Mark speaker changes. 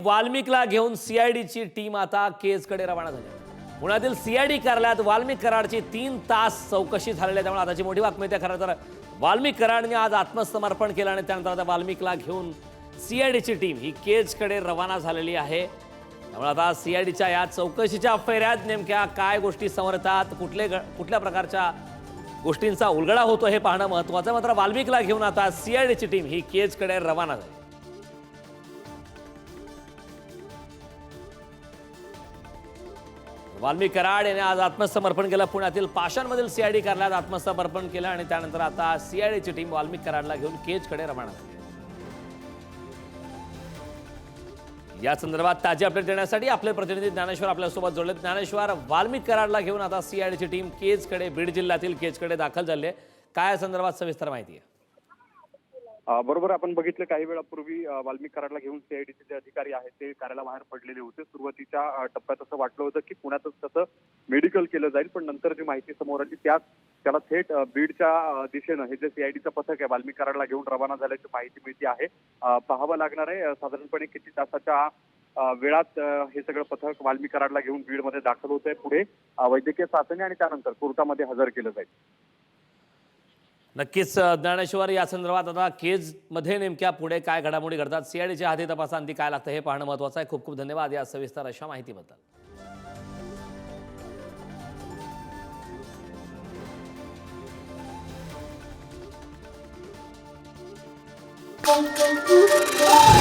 Speaker 1: वाल्मिकला घेऊन सीआयडीची टीम आता केजकडे रवाना झाली. पुण्यातील सीआयडी कार्यालयात वाल्मिक कराडची 3 तास चौकशी झालेली आहे. त्यामुळे आताची मोठी बातमी आहे. खरं तर वाल्मिक कराडने आज आत्मसमर्पण केलं आणि त्यानंतर आता वाल्मिकला घेऊन सीआयडीची टीम ही केजकडे रवाना झालेली आहे. त्यामुळे आता सीआयडीच्या या चौकशीच्या फेऱ्यात नेमक्या काय गोष्टी समोर येतात, कुठल्या प्रकारच्या गोष्टींचा उलगडा होतो हे पाहणं महत्त्वाचं. मात्र वाल्मिकला घेऊन आता सीआयडीची टीम ही केजकडे रवाना झाली. वाल्मिक कराड याने आज आत्मसमर्पण केलं. पुण्यातील पाषाणमधील सीआयडी कार्यालयात आत्मसमर्पण केलं आणि त्यानंतर आता सीआयडीची टीम वाल्मिक कराडला घेऊन केजकडे रवाना झाली. या संदर्भात ताजी अपडेट देण्यासाठी आपले प्रतिनिधी ज्ञानेश्वर आपल्यासोबत जोडले. ज्ञानेश्वर, वाल्मिक कराडला घेऊन आता सीआयडीची टीम केजकडे, बीड जिल्ह्यातील केजकडे दाखल झाली आहे. काय या संदर्भात सविस्तर माहिती आहे?
Speaker 2: बरोबर, आपण बघितलं काही वेळापूर्वी वाल्मिक कराडला घेऊन सीआयडीचे जे अधिकारी आहेत ते कार्यालयाबाहेर पडलेले होते. सुरुवातीच्या टप्प्यात असं वाटलं होतं की पुण्यातच त्याचं मेडिकल केलं जाईल, पण नंतर जी माहिती समोर आली त्याला थेट बीडच्या दिशेनं हे जे सीआयडीचं पथक आहे वाल्मिक कराडला घेऊन रवाना झाल्याची माहिती मिळते आहे. पाहावं लागणार आहे साधारणपणे किती तासाच्या वेळात हे सगळं पथक वाल्मिक कराडला घेऊन बीडमध्ये दाखल होत आहे. पुढे वैद्यकीय चाचणी आणि त्यानंतर कोर्टामध्ये हजर केलं जाईल.
Speaker 1: नक्कीच ज्ञानेश्वर, या संदर्भात आता केजमध्ये नेमक्या पुढे काय घडामोडी घडतात, सीआयडीच्या हाती तपासांती काय लागतं हे पाहणं महत्त्वाचं आहे. खूप खूप धन्यवाद या सविस्तर अशा माहितीबद्दल.
Speaker 3: Thank you.